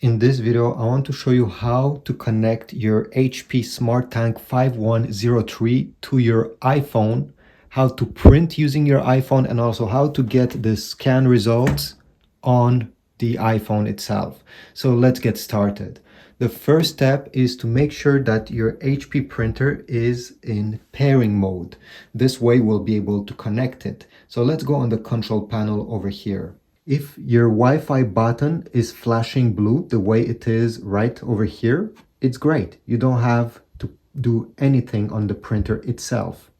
In this video, I want to show you how to connect your HP SmartTank 5103 to your iPhone, how to print using your iPhone, and also how to get the scan results on the iPhone itself. So let's get started. The first step is to make sure that your HP printer is in pairing mode. This way we'll be able to connect it. So let's go on the control panel over here. If your Wi-Fi button is flashing blue the way it is right over here, it's great. You don't have to do anything on the printer itself.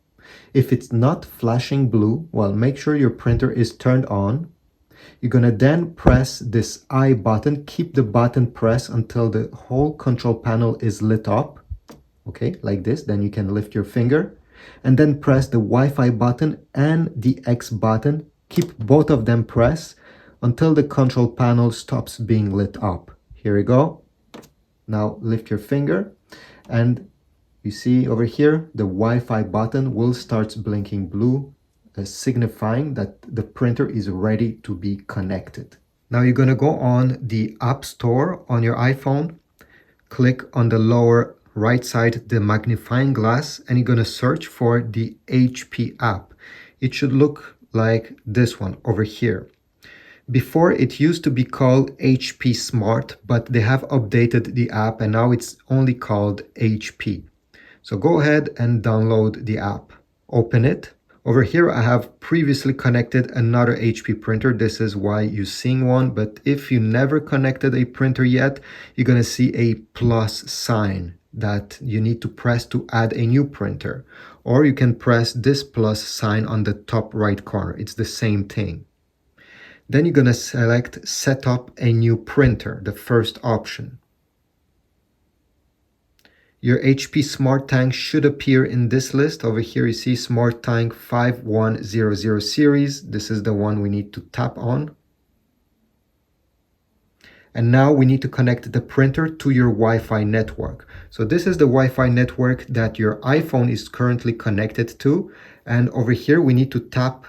If it's not flashing blue, well, make sure your printer is turned on. You're gonna then press this I button, keep the button pressed until the whole control panel is lit up. Okay, like this, then you can lift your finger and then press the Wi-Fi button and the X button. Keep both of them pressed until the control panel stops being lit up. Here we go. Now lift your finger and you see over here, the Wi-Fi button will start blinking blue, signifying that the printer is ready to be connected. Now you're gonna go on the App Store on your iPhone, click on the lower right side, the magnifying glass, and you're gonna search for the HP app. It should look like this one over here. Before, it used to be called HP Smart, but they have updated the app and now it's only called HP. So go ahead and download the app. Open it. Over here, I have previously connected another HP printer. This is why you're seeing one. But if you never connected a printer yet, you're going to see a plus sign that you need to press to add a new printer. Or you can press this plus sign on the top right corner. It's the same thing. Then you're going to select set up a new printer, the first option. Your HP SmartTank should appear in this list. Over here you see SmartTank 5100 series. This is the one we need to tap on. And now we need to connect the printer to your Wi-Fi network. So this is the Wi-Fi network that your iPhone is currently connected to. And over here we need to type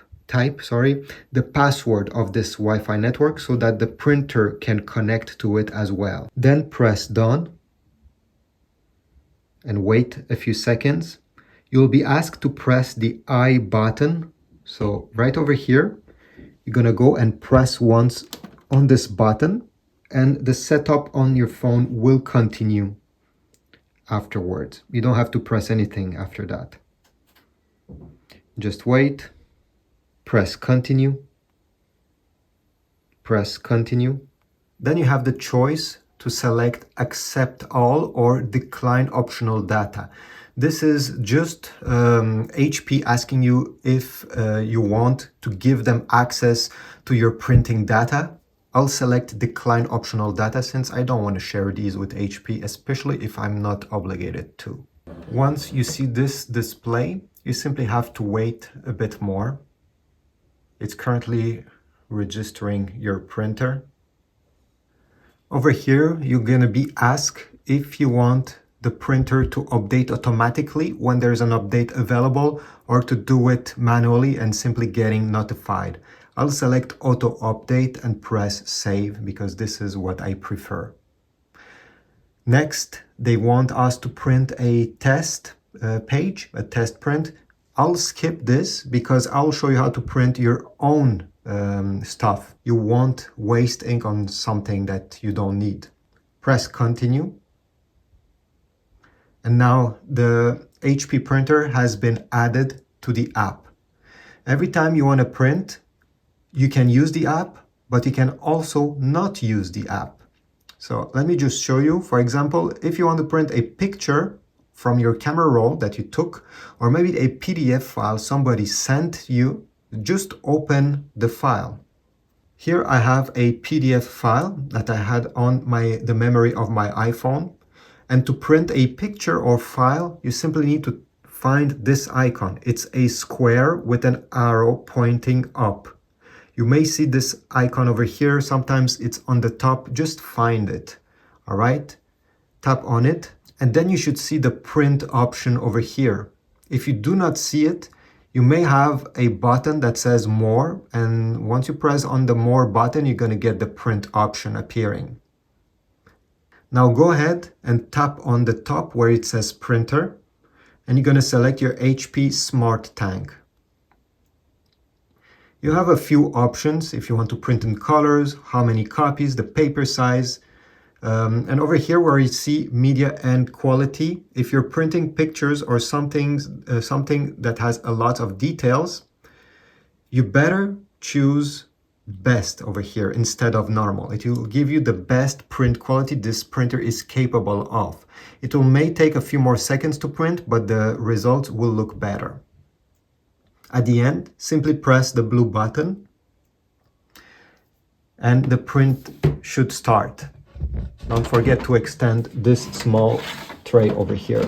the password of this Wi-Fi network so that the printer can connect to it as well. Then press done and wait a few seconds. You'll be asked to press the I button. So right over here, you're gonna go and press once on this button and the setup on your phone will continue afterwards. You don't have to press anything after that. Just wait. Press continue, press continue. Then you have the choice to select accept all or decline optional data. This is just HP asking you if you want to give them access to your printing data. I'll select decline optional data since I don't want to share these with HP, especially if I'm not obligated to. Once you see this display, you simply have to wait a bit more. It's currently registering your printer. Over here, you're gonna be asked if you want the printer to update automatically when there's an update available or to do it manually and simply getting notified. I'll select auto update and press save because this is what I prefer. Next, they want us to print a test page, a test print. I'll skip this because I'll show you how to print your own stuff. You won't waste ink on something that you don't need. Press continue. And now the HP printer has been added to the app. Every time you want to print, you can use the app, but you can also not use the app. So let me just show you. For example, if you want to print a picture from your camera roll that you took, or maybe a PDF file somebody sent you, just open the file. Here I have a PDF file that I had on the memory of my iPhone. And to print a picture or file, you simply need to find this icon. It's a square with an arrow pointing up. You may see this icon over here. Sometimes it's on the top. Just find it. All right. Tap on it. And then you should see the print option over here. If you do not see it, you may have a button that says more. And once you press on the more button, you're going to get the print option appearing. Now go ahead and tap on the top where it says printer, and you're going to select your HP Smart Tank. You have a few options if you want to print in colors, how many copies, the paper size, and over here where you see media and quality, if you're printing pictures or something that has a lot of details, you better choose best over here instead of normal. It will give you the best print quality this printer is capable of. It may take a few more seconds to print, but the results will look better. At the end, simply press the blue button and the print should start. Don't forget to extend this small tray over here.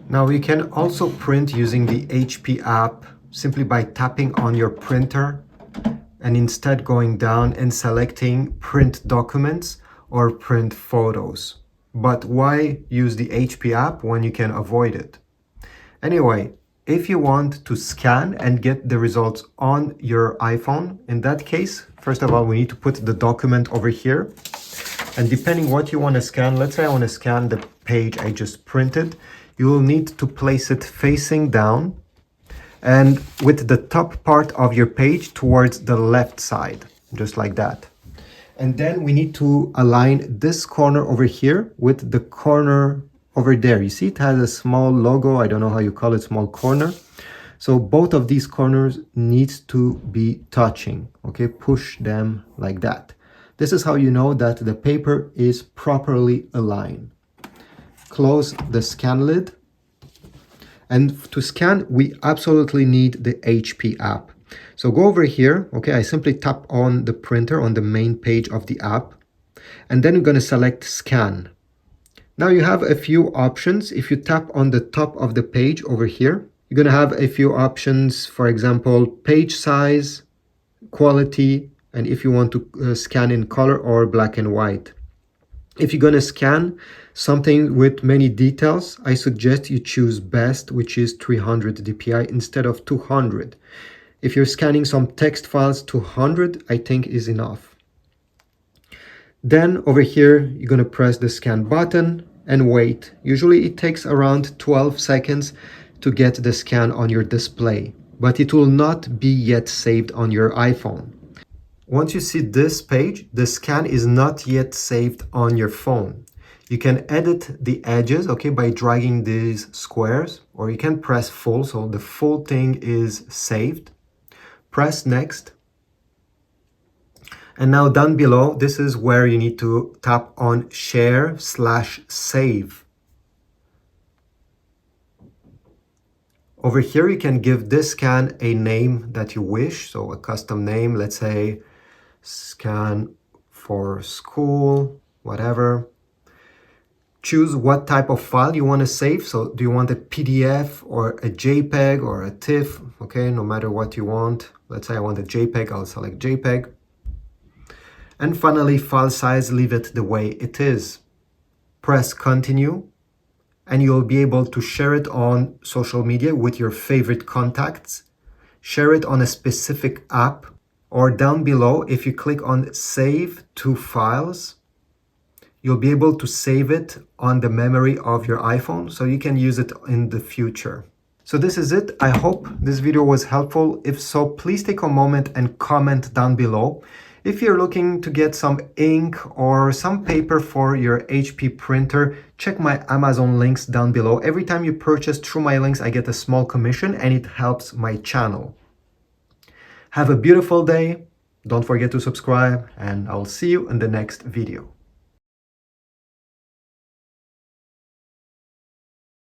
Now you can also print using the HP app simply by tapping on your printer and instead going down and selecting print documents or print photos. But why use the HP app when you can avoid it? Anyway, if you want to scan and get the results on your iPhone, in that case, first of all, we need to put the document over here. And depending what you want to scan, let's say I want to scan the page I just printed, you will need to place it facing down and with the top part of your page towards the left side, just like that. And then we need to align this corner over here with the corner over there. You see it has a small logo, I don't know how you call it, small corner. So both of these corners needs to be touching, okay? Push them like that. This is how you know that the paper is properly aligned. Close the scan lid. And to scan, we absolutely need the HP app. So go over here, okay? I simply tap on the printer on the main page of the app, and then you're going to select scan. Now you have a few options. If you tap on the top of the page over here, you're going to have a few options, for example, page size, quality, and if you want to scan in color or black and white. If you're going to scan something with many details, I suggest you choose best, which is 300 dpi instead of 200. If you're scanning some text files, 200 I think is enough. Then over here, you're going to press the scan button and wait. Usually it takes around 12 seconds to get the scan on your display, but it will not be yet saved on your iPhone. Once you see this page, the scan is not yet saved on your phone. You can edit the edges, okay, by dragging these squares, or you can press full, so the full thing is saved. Press next. And now down below, this is where you need to tap on share/save. Over here, you can give this scan a name that you wish, so a custom name, let's say scan for school, whatever. Choose what type of file you want to save. So do you want a PDF or a JPEG or a TIFF? Okay, no matter what you want. Let's say I want a JPEG, I'll select JPEG. And finally, file size, leave it the way it is. Press continue, and you'll be able to share it on social media with your favorite contacts. Share it on a specific app, or down below, if you click on save to files, you'll be able to save it on the memory of your iPhone so you can use it in the future. So this is it. I hope this video was helpful. If so, please take a moment and comment down below. If you're looking to get some ink or some paper for your HP printer, check my Amazon links down below. Every time you purchase through my links, I get a small commission and it helps my channel. Have a beautiful day. Don't forget to subscribe and I'll see you in the next video.